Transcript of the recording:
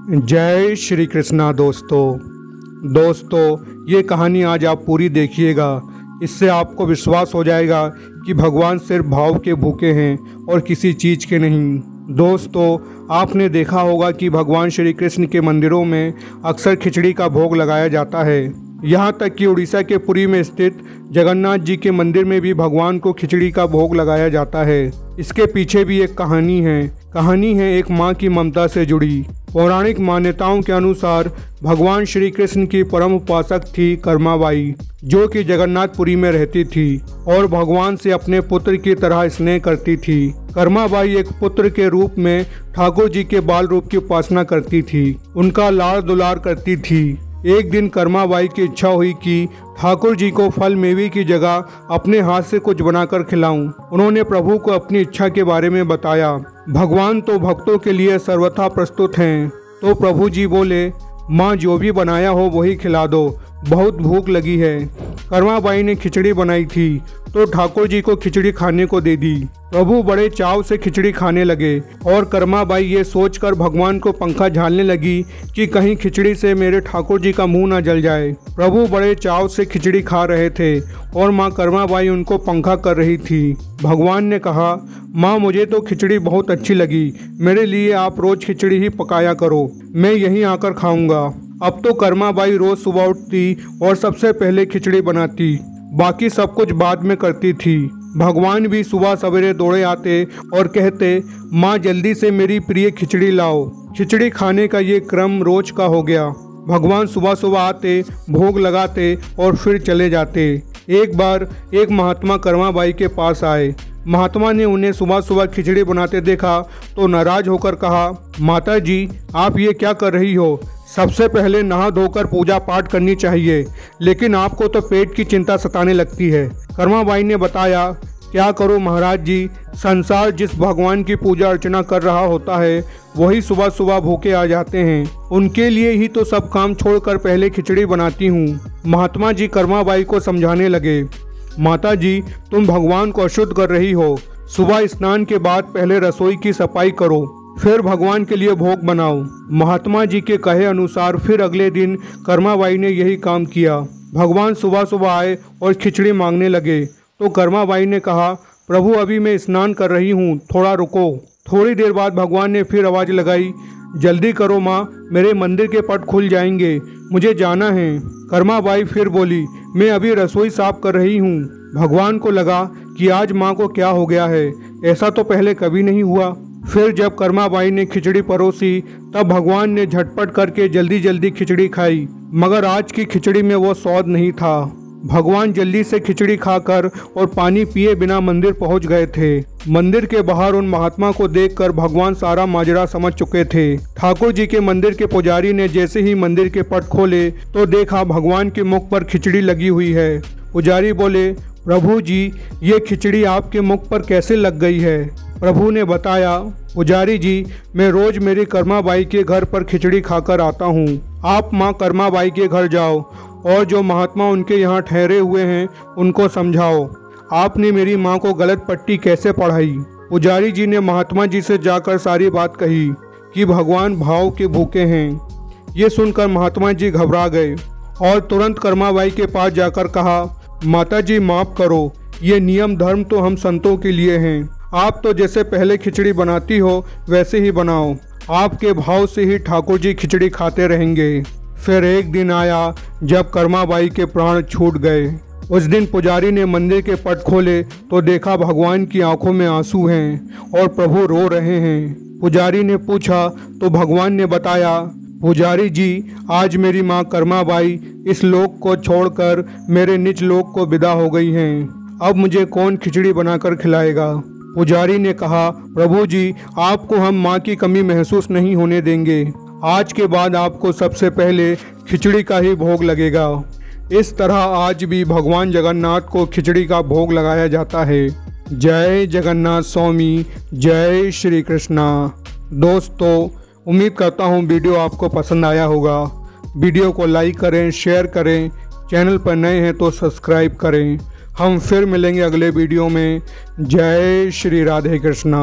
जय श्री कृष्णा दोस्तों ये कहानी आज आप पूरी देखिएगा। इससे आपको विश्वास हो जाएगा कि भगवान सिर्फ भाव के भूखे हैं और किसी चीज़ के नहीं। दोस्तों, आपने देखा होगा कि भगवान श्री कृष्ण के मंदिरों में अक्सर खिचड़ी का भोग लगाया जाता है। यहाँ तक कि उड़ीसा के पुरी में स्थित जगन्नाथ जी के मंदिर में भी भगवान को खिचड़ी का भोग लगाया जाता है। इसके पीछे भी एक कहानी है एक माँ की ममता से जुड़ी। पौराणिक मान्यताओं के अनुसार भगवान श्री कृष्ण की परम उपासक थी कर्माबाई, जो कि जगन्नाथपुरी में रहती थी और भगवान से अपने पुत्र की तरह स्नेह करती थी। कर्माबाई एक पुत्र के रूप में ठाकुर जी के बाल रूप की उपासना करती थी, उनका लाड़ दुलार करती थी। एक दिन कर्माबाई की इच्छा हुई कि ठाकुर जी को फल मेवे की जगह अपने हाथ से कुछ बनाकर खिलाऊं। उन्होंने प्रभु को अपनी इच्छा के बारे में बताया। भगवान तो भक्तों के लिए सर्वथा प्रस्तुत हैं। तो प्रभु जी बोले, माँ जो भी बनाया हो वही खिला दो, बहुत भूख लगी है। कर्माबाई ने खिचड़ी बनाई थी तो ठाकुर जी को खिचड़ी खाने को दे दी। प्रभु बड़े चाव से खिचड़ी खाने लगे और कर्माबाई ये सोचकर भगवान को पंखा झालने लगी कि कहीं खिचड़ी से मेरे ठाकुर जी का मुंह न जल जाए। प्रभु बड़े चाव से खिचड़ी खा रहे थे और माँ कर्माबाई उनको पंखा कर रही थी। भगवान ने कहा, माँ मुझे तो खिचड़ी बहुत अच्छी लगी, मेरे लिए आप रोज खिचड़ी ही पकाया करो, मैं यहीं आकर खाऊंगा। अब तो कर्माबाई रोज सुबह उठती और सबसे पहले खिचड़ी बनाती, बाकी सब कुछ बाद में करती थी। भगवान भी सुबह सवेरे दौड़े आते और कहते, माँ जल्दी से मेरी प्रिय खिचड़ी लाओ। खिचड़ी खाने का ये क्रम रोज का हो गया। भगवान सुबह सुबह आते, भोग लगाते और फिर चले जाते। एक बार एक महात्मा कर्माबाई के पास आए। महात्मा ने उन्हें सुबह सुबह खिचड़ी बनाते देखा तो नाराज होकर कहा, माता जी आप ये क्या कर रही हो? सबसे पहले नहा धोकर पूजा पाठ करनी चाहिए, लेकिन आपको तो पेट की चिंता सताने लगती है। कर्माबाई ने बताया, क्या करो महाराज जी, संसार जिस भगवान की पूजा अर्चना कर रहा होता है वही सुबह सुबह भूखे आ जाते हैं, उनके लिए ही तो सब काम छोड़कर पहले खिचड़ी बनाती हूँ। महात्मा जी कर्माबाई को समझाने लगे, माता जी तुम भगवान को अशुद्ध कर रही हो। सुबह स्नान के बाद पहले रसोई की सफाई करो, फिर भगवान के लिए भोग बनाओ। महात्मा जी के कहे अनुसार फिर अगले दिन कर्माबाई ने यही काम किया। भगवान सुबह सुबह आए और खिचड़ी मांगने लगे तो कर्माबाई ने कहा, प्रभु अभी मैं स्नान कर रही हूँ, थोड़ा रुको। थोड़ी देर बाद भगवान ने फिर आवाज़ लगाई, जल्दी करो माँ, मेरे मंदिर के पट खुल जाएंगे, मुझे जाना है। कर्माबाई फिर बोली, मैं अभी रसोई साफ कर रही हूँ। भगवान को लगा कि आज माँ को क्या हो गया है, ऐसा तो पहले कभी नहीं हुआ। फिर जब कर्माबाई ने खिचड़ी परोसी तब भगवान ने झटपट करके जल्दी जल्दी खिचड़ी खाई, मगर आज की खिचड़ी में वो स्वाद नहीं था। भगवान जल्दी से खिचड़ी खाकर और पानी पिए बिना मंदिर पहुंच गए थे। मंदिर के बाहर उन महात्मा को देखकर भगवान सारा माजरा समझ चुके थे। ठाकुर जी के मंदिर के पुजारी ने जैसे ही मंदिर के पट खोले तो देखा भगवान के मुख पर खिचड़ी लगी हुई है। पुजारी बोले, प्रभु जी ये खिचड़ी आपके मुख पर कैसे लग गई है? प्रभु ने बताया, पुजारी जी मैं रोज मेरी कर्माबाई के घर पर खिचड़ी खाकर आता हूँ। आप माँ कर्माबाई के घर जाओ और जो महात्मा उनके यहाँ ठहरे हुए हैं उनको समझाओ, आपने मेरी माँ को गलत पट्टी कैसे पढ़ाई। पुजारी जी ने महात्मा जी से जाकर सारी बात कही कि भगवान भाव के भूखे हैं। ये सुनकर महात्मा जी घबरा गए और तुरंत कर्माबाई के पास जाकर कहा, माता जी माफ़ करो, ये नियम धर्म तो हम संतों के लिए हैं। आप तो जैसे पहले खिचड़ी बनाती हो वैसे ही बनाओ, आपके भाव से ही ठाकुर जी खिचड़ी खाते रहेंगे। फिर एक दिन आया जब कर्माबाई के प्राण छूट गए। उस दिन पुजारी ने मंदिर के पट खोले तो देखा भगवान की आंखों में आंसू हैं और प्रभु रो रहे हैं। पुजारी ने पूछा तो भगवान ने बताया, पुजारी जी आज मेरी माँ कर्माबाई इस लोक को छोड़कर मेरे निज लोक को विदा हो गई हैं। अब मुझे कौन खिचड़ी बनाकर खिलाएगा? पुजारी ने कहा, प्रभु जी आपको हम माँ की कमी महसूस नहीं होने देंगे। आज के बाद आपको सबसे पहले खिचड़ी का ही भोग लगेगा। इस तरह आज भी भगवान जगन्नाथ को खिचड़ी का भोग लगाया जाता है। जय जगन्नाथ स्वामी, जय श्री कृष्णा। दोस्तों उम्मीद करता हूँ वीडियो आपको पसंद आया होगा। वीडियो को लाइक करें, शेयर करें, चैनल पर नए हैं तो सब्सक्राइब करें। हम फिर मिलेंगे अगले वीडियो में। जय श्री राधे कृष्णा।